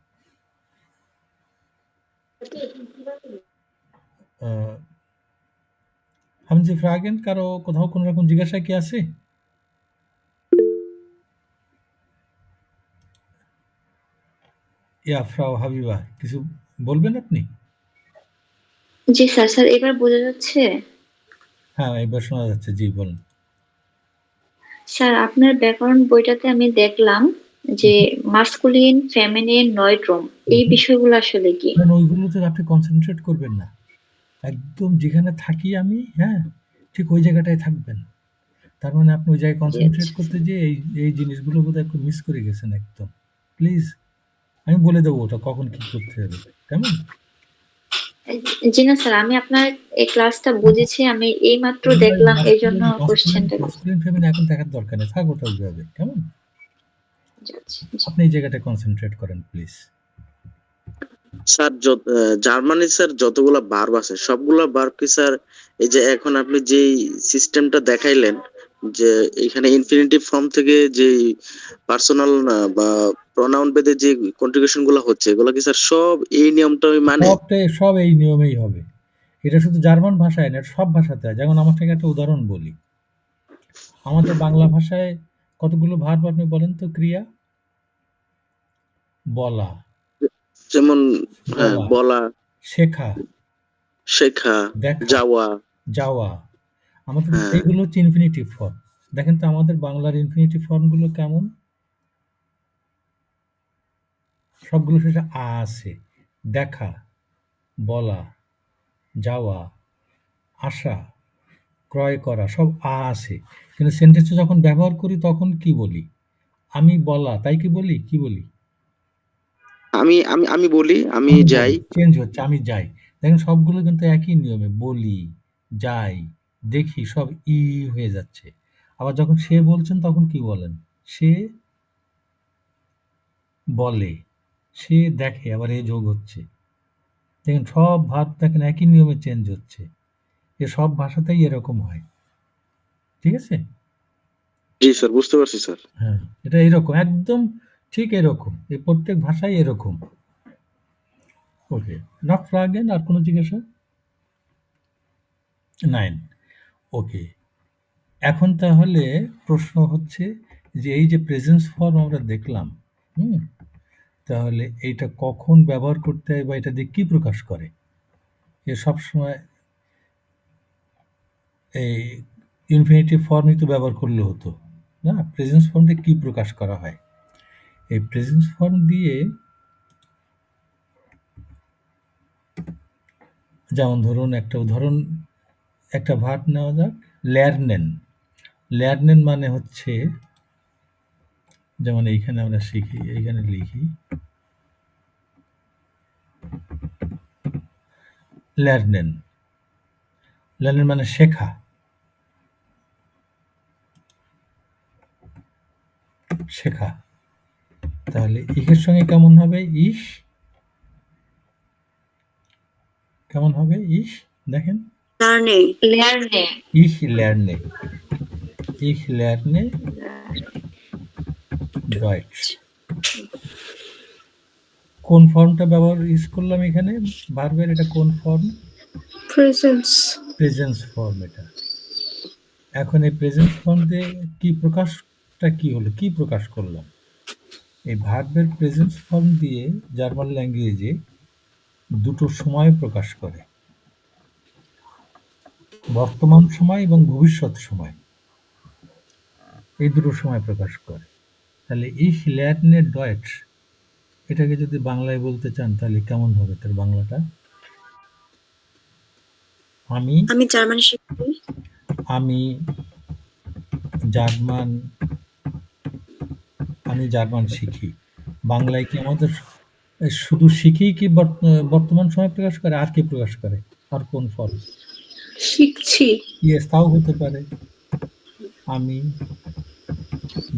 A: haben Sie Fragen? কারো কোথাও কোনো রকম জিজ্ঞাসা কি আছে? ফ্রাউ হাবিবা, কিছু বলবেন আপনি?
H: জি স্যার। স্যার এবার বোঝা যাচ্ছে?
A: হ্যাঁ, এবার শোনা যাচ্ছে। জি বলুন।
H: স্যার আপনার ব্যাকরণ বইটাতে আমি দেখলাম যে মাস্কুলিন, ফেমিনিন, নয়ড্রম এই বিষয়গুলো আসলে কি?
A: ওইগুলোতে আপনি কনসেন্ট্রেট করবেন না। একদম যেখানে থাকি আমি, হ্যাঁ, ঠিক ওই জায়গাটায় থাকবেন। তার মানে আপনি ওই জায়গায় কনসেন্ট্রেট করতে যেয়ে এই জিনিসগুলো বোধহয় একটু মিস করে গেছেন একদম। প্লিজ, আমি বলে দেবো ওটা কখন কি করতে হবে, কেমন?
H: জি না স্যার, আমি আপনার এই ক্লাসটা বুঝেছি, আমি এইমাত্র দেখলাম, এই জন্য কোশ্চেনটা।
A: মাস্কুলিন ফেমিনিন এখন দেখার দরকার নেই, থাক ওটা ওইভাবে, কেমন? আপনি এই জায়গাটায় কনসেন্ট্রেট করেন প্লিজ।
C: স্যার জার্মানি স্যার যতগুলা ভার্ব আছে সবগুলা ভার্ব কি স্যার এই যে এখন আপনি যেই সিস্টেমটা দেখাইলেন যে এখানে ইনফিনিটিভ ফর্ম থেকে যে পার্সোনাল বা প্রোনাউন বেদে যে কন্ট্রিবিউশন গুলো হচ্ছে এগুলো কি স্যার সব এই নিয়মটাই মানে?
A: সব এই নিয়মেই হবে। এটা শুধু জার্মান ভাষায় না, এটা সব ভাষাতে হয়। যেমন আমার থেকে একটা উদাহরণ বলি। আমাদের বাংলা ভাষায় কতগুলো ভার্ব আপনি বলেন তো? ক্রিয়া বলা,
C: যেমন হ্যাঁ,
A: বলা,
C: বলা,
A: শেখা,
C: শেখা,
A: দেখা,
C: যাওয়া।
A: যাওয়া। আমাদের
C: হ্যাঁ,
A: এইগুলো হচ্ছে ইনফিনিটিভ ফর্ম। দেখেন তো আমাদের বাংলার ইনফিনিটিভ ফর্মগুলো কেমন? সবগুলো শেষে আ আছে। দেখা, বলা, যাওয়া, আসা, ক্রয় করা সব আ আছে। কিন্তু সেন্টেন্সে যখন ব্যবহার করি তখন কি বলি? আমি বলা, তাই কি বলি? কি বলি?
C: আমি আমি আমি বলি আমি
A: আমি
C: যাই।
A: বলি, চেঞ্জ হচ্ছে, আমি যাই। দেখেন সবগুলো কিন্তু একই নিয়মে বলি, যাই, দেখি সব ই হয়ে যাচ্ছে। আবার যখন সে বলছেন তখন কি বলেন? সে বলে, সে দেখে, আবার এ যোগ হচ্ছে। দেখেন সব ভার্ব দেখেন একই নিয়মে চেঞ্জ হচ্ছে। এ সব ভাষাতেই এরকম হয়। ঠিক আছে?
C: জি স্যার, বুঝতে পারছি স্যার।
A: হ্যাঁ, এটা এরকম একদম ঠিক এরকম। এই প্রত্যেক ভাষায় এরকম। ওকে, নট ফ্রাগেন আর কোনো জিজ্ঞাসা? 9 ওকে। এখন তাহলে প্রশ্ন হচ্ছে যে এই যে প্রেজেন্স ফর্ম আমরা দেখলাম, হুম? তাহলে এইটা কখন ব্যবহার করতে হয় বা এটা দিয়ে কি প্রকাশ করে? এ সবসময় এই ইনফিনিটিভ ফর্মই তো ব্যবহার করলে হতো, না? প্রেজেন্স ফর্ম দিয়ে কি প্রকাশ করা হয়? এই প্রেজেন্স ফর্ম দিয়ে যেমন ধরুন একটা উদাহরণ, একটা ভার্ব নেওয়া যাক, lernen। lernen মানে হচ্ছে যেমন এইখানে আমরা শিখি, এইখানে লিখি lernen। lernen মানে শেখা, শেখা। তাহলে ইহের সঙ্গে কেমন হবে? ইশ। কেমন হবে? ইশ। দেখেন,
G: লার্নে,
H: লার্নে,
A: ইশ lerne, ich lerne Deutsch। কোন ফর্মটা ইউজ করলাম এখানে? ভার্বের এটা কোন ফর্ম?
B: প্রেজেন্স।
A: প্রেজেন্স ফর্ম এটা। এখন এই প্রেজেন্স ফর্ম দিয়ে কি প্রকাশটা কি হলো? কি প্রকাশ করলাম? এই ভার্বের প্রেজেন্স ফর্ম দিয়ে জার্মান ল্যাঙ্গুয়েজে দুটো সময় প্রকাশ করে। বর্তমান সময় এবং ভবিষ্যৎ সময়। এই দুটো সময় প্রকাশ করে। তাহলে ich lerne Deutsch এটাকে যদি বাংলায় বলতে চান তাহলে কেমন হবে তার বাংলাটা? আমি
G: আমি জার্মান শিখি।
A: আমি জার্মান আমি জার্মান শিখি। বাংলায় কি আমাদের শুধু শিখেই কি বর্তমান সময় প্রকাশ করে? আর কি প্রকাশ করে? আর কোন ফর্ম?
B: শিখছি।
A: ইয়েস, তাও হতে পারে। আমি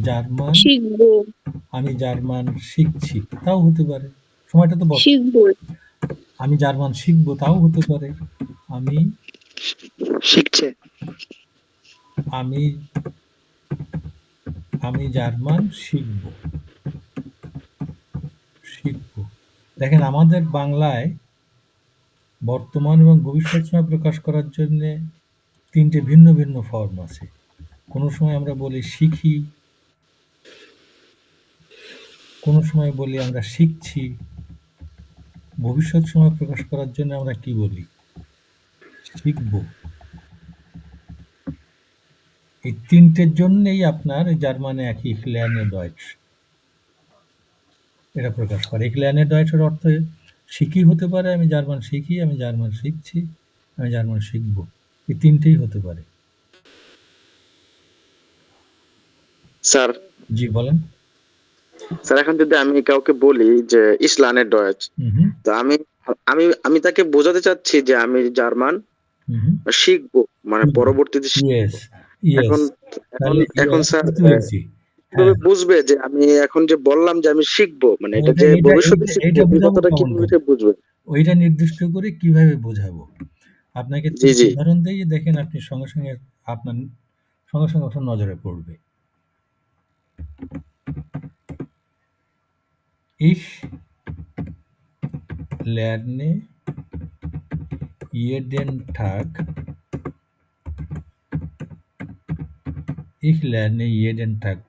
A: জার্মান
B: শিখবো।
A: আমি জার্মান শিখছি, তাও হতে পারে। সময়টা তো
B: শিখবো।
A: আমি জার্মান শিখবো, তাও হতে পারে। আমি
F: শিখছে।
A: আমি আমি জার্মান শিখবো, শিখবো। দেখেন আমাদের বাংলায় বর্তমান এবং ভবিষ্যৎ সময় প্রকাশ করার জন্যে ৩ টে ভিন্ন ভিন্ন ফর্ম আছে। কোনো সময় আমরা বলি শিখি, কোনো সময় বলি আমরা শিখছি। ভবিষ্যৎ সময় প্রকাশ করার জন্য আমরা কি বলি? শিখবো। এই ৩ টের জন্যেই আপনার জার্মানে একই ich lerne Deutsch এটা প্রকাশ করে। ich lerne Deutsch এর অর্থ শিখি হতে পারে, আমি জার্মান শিখি, আমি জার্মান শিখছি, আমি জার্মান শিখবো। এই ৩ টেই হতে পারে।
C: স্যার,
A: জি বলেন।
C: স্যার এখন যদি আমি কাউকে বলি যে ich lerne Deutsch,
A: হুম,
C: তো আমি আমি আমি তাকে বোঝাতে চাচ্ছি যে আমি জার্মান
A: হুম।
C: শিখবো, মানে পরবর্তীতে
A: ইয়েস,
C: এখন
A: ইয়েস।
C: এখন
A: তাহলে
C: এখন স্যার
A: বুঝতে পেরেছি।
C: কিভাবে
A: হ্যাঁ,
C: বুঝবে যে আমি এখন যে বললাম যে আমি শিখবো, মানে এটা
A: ওইটা
C: যে
A: এইটা
C: ভবিষ্যতে
A: এইটা
C: শিখবো
A: এইটা
C: এই
A: বোঝাবো
C: কথাটা
A: কেমন
C: কিভাবে
A: করে?
C: সে বুঝবে?
A: ওইটা নির্দিষ্ট করে কিভাবে বোঝাবো? আপনাকে
C: জি
A: ৩ টি
C: জি
A: উদাহরণ দেই, দেখেন আপনি সঙ্গে, সঙ্গে আপনার সঙ্গে সঙ্গে আপনার নজরে পড়বে। Ich lerne jeden Tag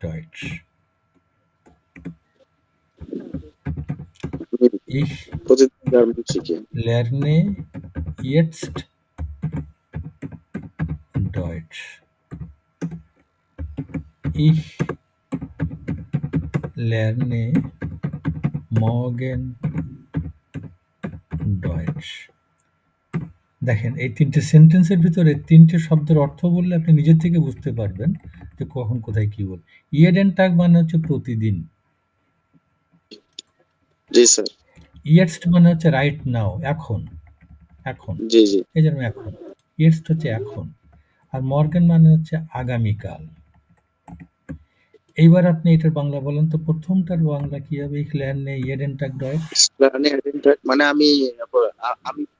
A: Deutsch. Ich
C: প্রতিদিন জার্মান শিখি।
A: lerne jetzt Deutsch. Ich lerne morgen Deutsch. দেখেন এই ৩ টে সেন্টেন্সের ভিতরে ৩ টে শব্দের অর্থ বললে আপনি নিজে থেকে বুঝতে পারবেন যে কখন কোথায় কি বল। jeden Tag মানে হচ্ছে প্রতিদিন।
C: জি স্যার।
A: Jetzt মানে হচ্ছে রাইট নাও, এখন। এখন।
C: জি, জি।
A: এই যেমন এখন। Jetzt হচ্ছে এখন। আর morgen মানে হচ্ছে আগামীকাল। এইবার আপনি এটার বাংলা বলেন তো, প্রথমটার বাংলা কি হবে? Ich lerne jeden Tag Deutsch।
C: মানে আমি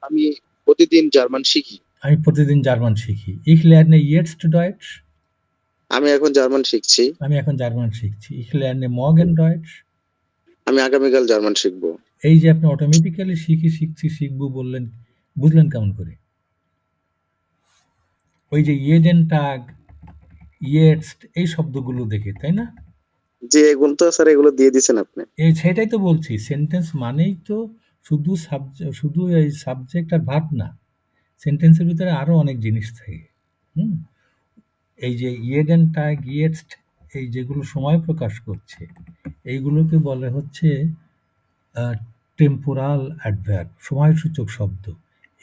C: আমি প্রতিদিন জার্মান শিখি।
A: আমি প্রতিদিন জার্মান শিখি। Ich lerne jetzt Deutsch।
C: আমি এখন জার্মান শিখছি।
A: আমি এখন জার্মান শিখছি। Ich lerne morgen Deutsch।
C: আমি আগামীকাল জার্মান শিখব।
A: এই যে আপনি অটোমেটিক্যালি শিখবো বললেন, বুঝলেন কেমন করে? ওই যে jeden Tag, jetzt এই শব্দগুলো দেখে, তাই না?
C: জি, এগুলো তো স্যার এগুলো দিয়ে দিছেন আপনি।
A: সেটাই তো বলছি, সেন্টেন্স মানেই তো শুধু এই সাবজেক্ট আর ভার্ব না, সেন্টেন্সের ভিতরে আরো অনেক জিনিস থাকে। এই যে jeden Tag, jetzt এই যেগুলো সময় প্রকাশ করছে, এইগুলোকে বলে হচ্ছে টেম্পোরাল অ্যাডভার্ব, সময়সূচক শব্দ।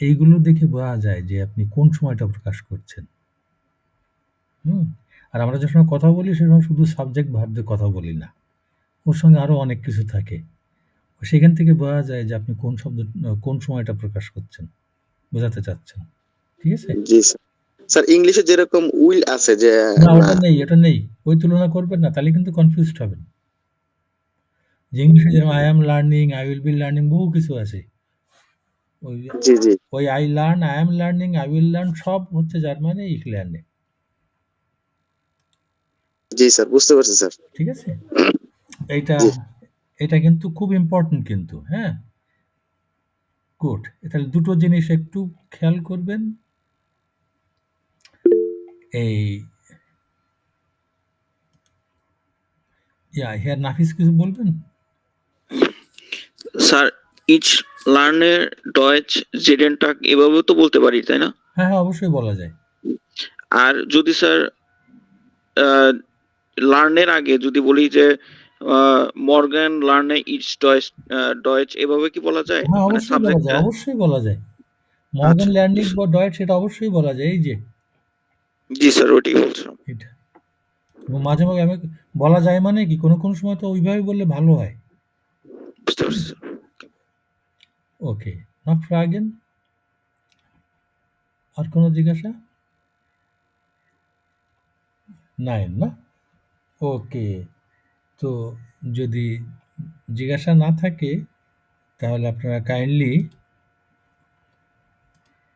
A: এইগুলো দেখে বোঝা যায় যে আপনি কোন সময়টা প্রকাশ করছেন। আর আমরা যে সময় কথা বলি সে সময় শুধু সাবজেক্ট ভার্ব দিয়ে কথা বলি না, ওর সঙ্গে আরো অনেক কিছু থাকে। সেখান থেকে বোঝা যায় যে আপনি কোন সময়টা প্রকাশ করছেন, বোঝাতে চাচ্ছেন। ঠিক আছে?
C: জি স্যার। স্যার ইংলিশে যেরকম উইল আছে যে
A: না, ওটা নেই, এটা নেই। ওই তুলনা করবেন না, তাহলে কিন্তু কনফিউজড হবেন। যে ইংলিশে যেরকম I am learning, I will be learning, বহু কিছু আছে।
C: জি, জি।
A: ওই I learn, I am learning, I will learn সব হচ্ছে জার্মানে ich lerne।
C: জি স্যার, বুঝতে পারছি স্যার।
A: ঠিক আছে? এইটা
C: জি।
A: এটা কিন্তু খুব ইম্পর্টেন্ট কিন্তু, হ্যাঁ? গুড। তাহলে দুটো জিনিস একটু খেয়াল করবেন। এই হ্যাঁ, নাফিস কিছু বলবেন?
F: স্যার ইচ লার্নের ডয়েচ জেডেন টাক এভাবেও তো বলতে পারি, তাই না?
A: হ্যাঁ, হ্যাঁ, অবশ্যই বলা যায়।
F: আর যদি স্যার লার্নের আগে যদি বলি যে মর্গান লার্নে ইচ ডয়েচ এভাবে কি বলা যায়?
A: হ্যাঁ,
F: মানে
A: অবশ্যই বলা যায়, অবশ্যই বলা যায়। মর্গান লার্নিং বা ডয়েট সেটা অবশ্যই বলা যায়। এই যে
F: জি স্যার, ওটাই বলছিলাম।
A: এটা মাঝে মাঝে আমি বলা যায় মানে কি, কোনো সময় তো ওইভাবে বললে ভালো হয়।
F: বুঝতে পারছি স্যার।
A: Okay, not ফ্রাগেন। আর কোনো জিজ্ঞাসা নাই না? ওকে, তো যদি জিজ্ঞাসা না থাকে তাহলে আপনারা কাইন্ডলি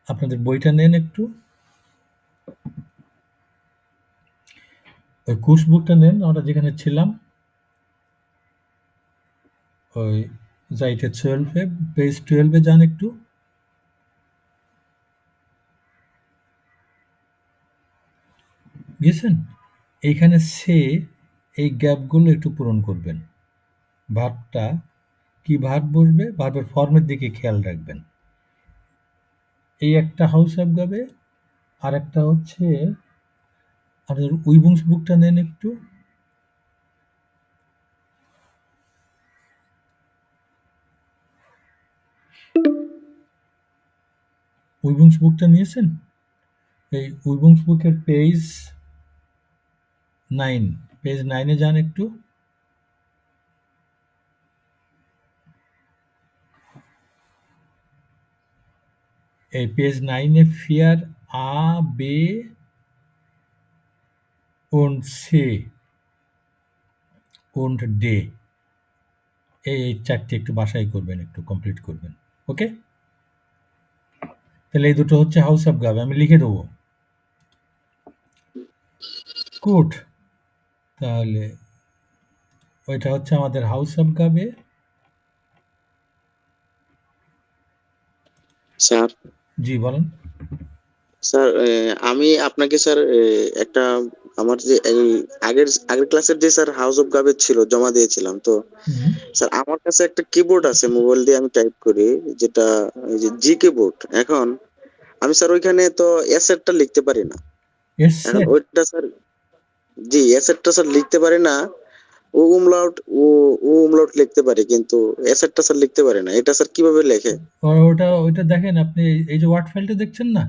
A: আপনাদের বইটা নেন একটু, ওই কোর্স বুকটা নেন, আমরা যেখানে ছিলাম ওই সাইটে 12-এ, পেজ 12-এ যান একটু। গেছেন? এইখানে এই গ্যাপগুলো একটু পূরণ করবেন। ভার্বটা কি ভার্ব বসবে, ভার্বের ফর্মের দিকে খেয়াল রাখবেন। এই একটা হাউস অ্যাপ গাবে, আর একটা হচ্ছে আপনাদের উইবুংস বুকটা নেন একটু। উইবুংস বুকটা নিয়েছেন? এই উইবুংস বুকের পেজ 9-এ যান একটু। এই পেজ 9-এ ফিয়ার বে und see und de এই 4টি একটু বাসায় করবেন, একটু কমপ্লিট করবেন। ওকে? তাহলে এই দুটো হচ্ছে হাউস অফ গাব, আমি লিখে দেবো। গুড। তাহলে ওইটা হচ্ছে আমাদের হাউসআবগাবে।
C: স্যার
A: জি বলেন।
C: স্যার আমি আপনাকে স্যার একটা আমার যে এই আগের ক্লাসের যে স্যার হাউস অফ গাবের ছিল জমা দিয়েছিলাম তো
A: হুম।
C: স্যার আমার কাছে একটা কিবোর্ড আছে মোবাইল দিয়ে আমি টাইপ করি যেটা এই যে জি কিবোর্ড। এখন আমি স্যার ওইখানে তো অ্যাসেটটা লিখতে পারি না।
A: এস
C: এখন
A: সেট।
C: ওইটা স্যার জি অ্যাসেটটা স্যার লিখতে পারি না। ও উমলাউট ও উমলাউট লিখতে পারি কিন্তু অ্যাসেটটা স্যার লিখতে পারি না। এটা স্যার কিভাবে লেখে?
A: ওইটা দেখেন আপনি, এই যে ওয়ার্ড ফাইলটা দেখছেন না,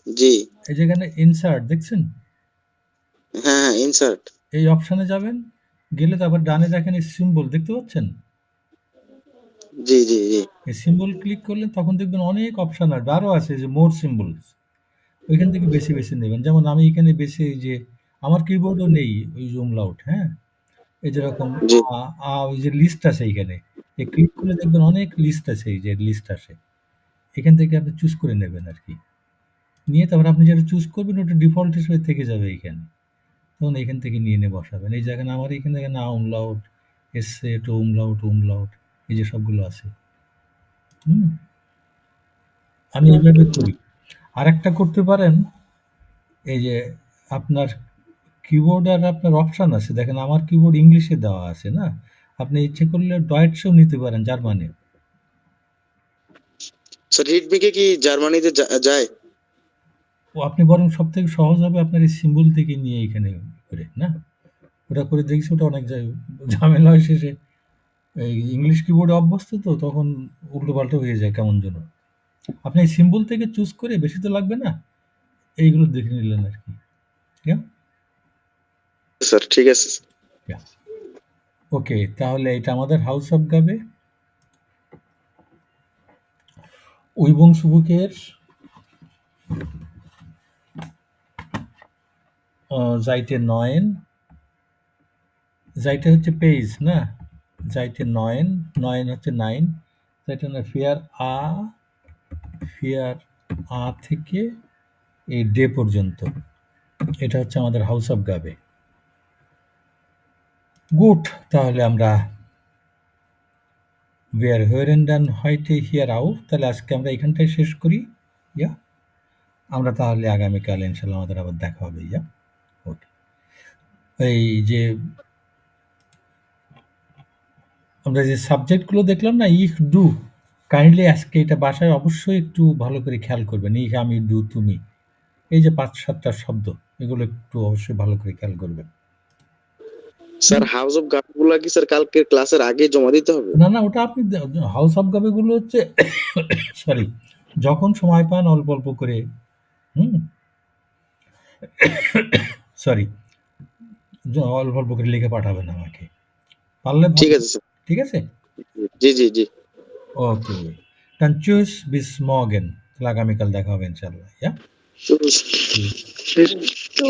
C: জি
A: এই যেখানে ইনসার্ট দেখছেন,
C: হ্যাঁ হ্যাঁ ইনসার্ট।
A: এই অপশানে যাবেন, গেলে তারপর ডানে দেখেন এই সিম্বল দেখতে পাচ্ছেন,
C: জি জি জি
A: এই সিম্বল ক্লিক করলে তখন দেখবেন অনেক অপশান আসবে, আরও আছে যে মোর সিম্বলস, ওইখান থেকে বেশি বেশি নেবেন। যেমন আমি এখানে বেশি এই যে আমার কিবোর্ডও নেই ওই জুম লাউট, হ্যাঁ, এই যেরকম
C: জি
A: ওই যে লিস্ট আছে এইখানে, এই ক্লিক করলে দেখবেন অনেক লিস্ট আছে, এই যে লিস্ট আসে, এখান থেকে আপনি চুজ করে নেবেন আর কি, নিয়ে তারপর আপনি যেটা চুজ করবেন ওটা ডিফল্ট হিসেবে থেকে যাবে এইখানে, তখন এখান থেকে নিয়ে বসাবেন। এই জায়গায় আমার এখানে দেখেন umlaut, এসসেট, umlaut এই যে সবগুলো আছে। হুম, আমি এইভাবে করি। আরেকটা করতে পারেন, এই যে আপনার কিবোর্ড আর আপনার অপশন আছে, দেখেন আমার কিবোর্ড ইংলিশে দেওয়া আছে না, আপনি ইচ্ছে করলে ডয়েটসেও নিতে পারেন, জার্মানি।
C: স্যার রিডমিকে কি জার্মানিতে যায়?
A: ও আপনি বরং সব থেকে সহজ হবে আপনার এই সিম্বল থেকে নিয়ে এখানে করে না, ওটা করে দেখছি ওটা অনেক ঝামেলা হয় শেষে, এই ইংলিশ কিবোর্ডে অভ্যস্ত তো তখন উল্টোপাল্টা হয়ে যায় কেমন যেন। আপনি এই সিম্বল থেকে চুজ করে, বেশি তো লাগবে না, এইগুলো দেখে নিলেন আর কি।
C: স্যার ঠিক আছে।
A: ওকে, তাহলে এটা আমাদের হাউস অফ গাবে। উইবংশুবুকের Seite 9, Seite হচ্ছে পেজ না, Seite 9 হচ্ছে 9, Seite 9 ফিয়ার আ থেকে এই ডে পর্যন্ত, এটা হচ্ছে আমাদের হাউস অফ গাবে। গুড, তাহলে আমরা wir hören dann heute hier auf, তাহলে আজকে আমরা এখানটায় শেষ করি। ইয়া, আমরা তাহলে আগামীকাল ইনশাল্লাহ আমাদের আবার দেখা হবে। ইয়া, ওকে। এই যে আমরা যে সাবজেক্টগুলো দেখলাম না, ইফ ডু, কাইন্ডলি আজকে এটা বাসায় অবশ্যই একটু ভালো করে খেয়াল করবেন। ইফ, আমি, ডু, তুমি, এই যে ৫-৭টা শব্দ, এগুলো একটু অবশ্যই ভালো করে খেয়াল করবেন।
C: স্যার হাউস অফ গার্ড গুলা কি স্যার কালকে ক্লাসের আগে জমা দিতে হবে?
A: না না, ওটা আপনি হাউস অফ গাবেগুলো হচ্ছে সরি, যখন সময় পান অল্প অল্প করে, সরি, অল্প অল্প করে লিখে পাঠাবেন আমাকে, পারলে
C: ঠিক আছে স্যার।
A: ঠিক আছে।
C: জি জি জি
A: ওকে, dann tschüss bis morgen, তাহলে আগামীকাল দেখা হবে ইনশাল্লাহ। ইয়া,
C: Tschüss.
B: তো